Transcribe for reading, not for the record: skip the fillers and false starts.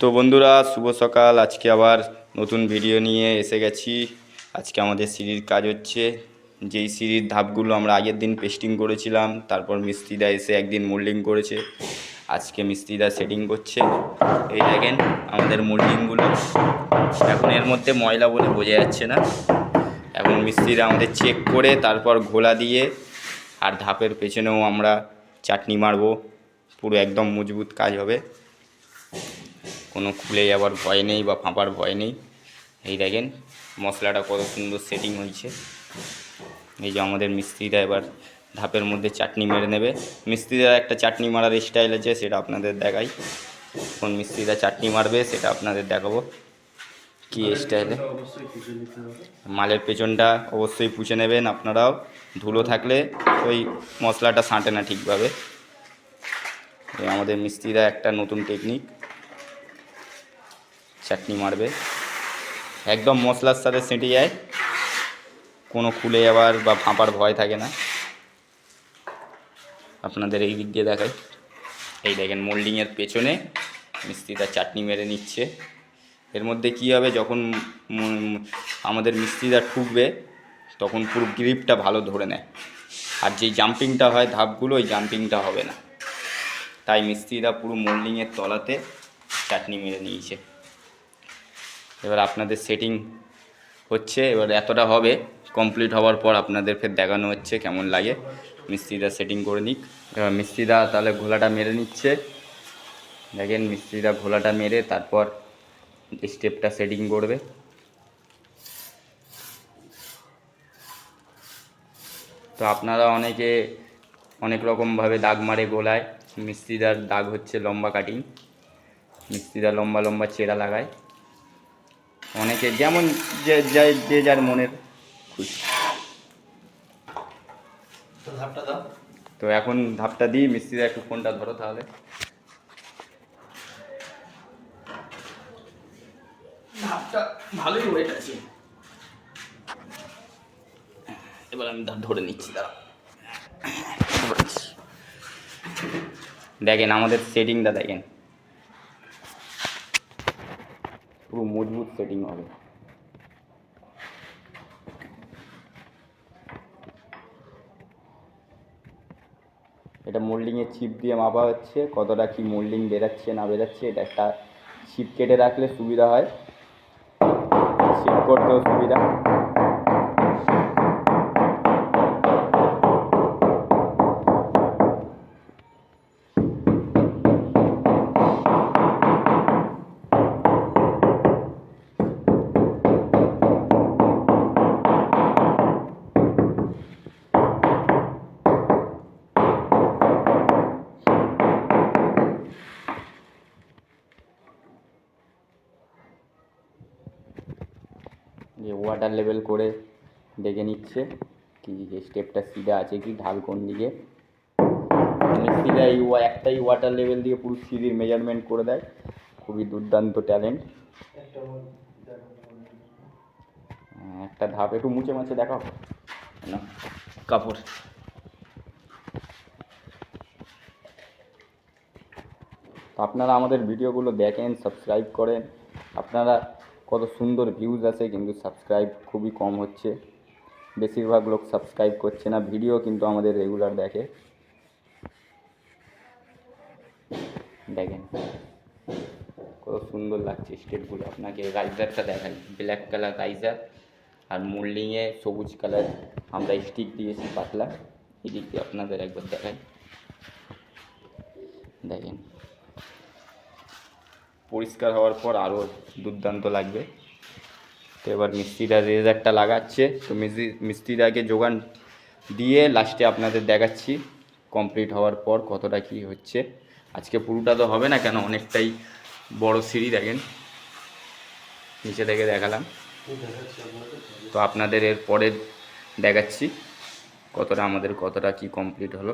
তো বন্ধুরা, শুভ সকাল। আজকে আবার নতুন ভিডিও নিয়ে এসে গেছি। আজকে আমাদের সিঁড়ির কাজ হচ্ছে। যেই সিঁড়ির ধাপগুলো আমরা আগের দিন পেস্টিং করেছিলাম, তারপর মিস্ত্রিদা এসে একদিন মোল্ডিং করেছে। আজকে মিস্ত্রিদা সেটিং করছে। এই দেখেন আমাদের মোল্ডিংগুলো। এখন এর মধ্যে ময়লা বলে বোঝা যাচ্ছে না। এখন মিস্ত্রিরা আমাদের চেক করে তারপর ঘোলা দিয়ে আর ধাপের পেছনেও আমরা চাটনি মারবো। পুরো একদম মজবুত কাজ হবে, কোনো খুলে যাওয়ার ভয় নেই বা ফাঁপার ভয় নেই। এই দেখেন মশলাটা কত সুন্দর সেটিং হয়েছে। এই যে আমাদের মিস্ত্রিরা এবার ধাপের মধ্যে চাটনি মেরে নেবে। মিস্ত্রিরা একটা চাটনি মারার স্টাইল আছে, সেটা আপনাদের দেখাই। কোন মিস্ত্রিরা চাটনি মারবে সেটা আপনাদের দেখাবো কী স্টাইলে। মালের পেছনটা অবশ্যই পুছে নেবেন আপনারাও। ধুলো থাকলে ওই মশলাটা সাঁটে না ঠিকভাবে। আমাদের মিস্ত্রিরা একটা নতুন টেকনিক, চাটনি মারবে একদম মশলার সাথে সেঁটে যায়, কোনো খুলে যাওয়ার বা ফাঁপার ভয় থাকে না। আপনাদের এই দিক দিয়ে দেখাই। এই দেখেন মোল্ডিংয়ের পেছনে মিস্ত্রিটা চাটনি মেরে নিচ্ছে। এর মধ্যে কী হবে, যখন আমাদের মিস্ত্রিরা ঠুকবে তখন পুরো গ্রিপটা ভালো ধরে নেয়, আর যেই জাম্পিংটা হয় ধাপগুলো, ওই জাম্পিংটা হবে না। তাই মিস্ত্রিরা পুরো মোল্ডিংয়ের তলাতে চাটনি মেরে নিয়েছে। এবার আপনাদের সেটিং হচ্ছে, এবার এতটা হবে, কমপ্লিট হওয়ার পর আপনাদের ফের দেখানো হচ্ছে কেমন লাগে। মিস্ত্রিরা সেটিং করে নিক। এবার মিস্ত্রিরা তাহলে ঘোলাটা মেরে নিচ্ছে। দেখেন মিস্ত্রিরা ঘোলাটা মেরে তারপর স্টেপটা সেটিং করবে। তো আপনারা অনেকে অনেক রকমভাবে দাগ মারে গোলায়। মিস্ত্রিদার দাগ হচ্ছে লম্বা কাটিং। মিস্ত্রিরা লম্বা লম্বা চেরা লাগায়, অনেকে যেমন যে যার মনের খুশি। তো এখন ধাপটা দিই। মিস্ত্রিরা একটু ফোনটা ধরো তাহলে। ধাপটা ভালোই ওয়েট আছে, এবার আমি ধাপ ধরে নিচ্ছি। দাঁড়া, দেখেন আমাদের সেটিংটা দেখেন, পুরো মজবুত সেটিং হবে। এটা মোল্ডিংয়ের ছিপ দিয়ে মাপা হচ্ছে কতটা কি মোল্ডিং বেরাচ্ছে না বেরাচ্ছে। এটা একটা ছিপ কেটে রাখলে সুবিধা হয়, ছিপ করতেও সুবিধা। যে ওয়াটার লেভেল করে দেখে নিচ্ছে কি স্টেপটা সিধা আছে কি, ঢাল কোন দিকে। মিস্ত্রিরা এই একটাই ওয়াটার লেভেল দিয়ে পুরো সিঁড়ির মেজারমেন্ট করে দেয়। খুবই দুর্দান্ত ট্যালেন্ট। একটা ধাপ একটু মুছে মাছে দেখাও না কাপড়। আপনারা আমাদের ভিডিওগুলো দেখেন, সাবস্ক্রাইব করেন। আপনারা কত সুন্দর ভিউজ আছে, কিন্তু সাবস্ক্রাইব খুবই কম হচ্ছে। বেশিরভাগ লোক সাবস্ক্রাইব করছে না, ভিডিও কিন্তু আমাদের রেগুলার দেখে। দেখেন কত সুন্দর লাগছে স্টেপগুলো। আপনাকে রাইজারটা দেখাই, ব্ল্যাক কালার রাইজার, আর মোল্ডিংয়ে সবুজ কালার আমরা স্টিক দিয়েছি পাতলা। এদিক দিয়ে আপনাদের একবার দেখাই, দেখেন পরিষ্কার হওয়ার পর আরও দুর্দান্ত লাগবে। তো এবার মিস্ত্রিরা রেজারটা লাগাচ্ছে। তো মিস্ত্রিরাকে যোগান দিয়ে লাস্টে আপনাদের দেখাচ্ছি কমপ্লিট হওয়ার পর কতটা কী হচ্ছে। আজকে পুরোটা তো হবে না, কেন অনেকটাই বড় সিঁড়ি। দেখেন নিচে থেকে দেখালাম, তো আপনাদের এর পরে দেখাচ্ছি কতটা কী কমপ্লিট হলো।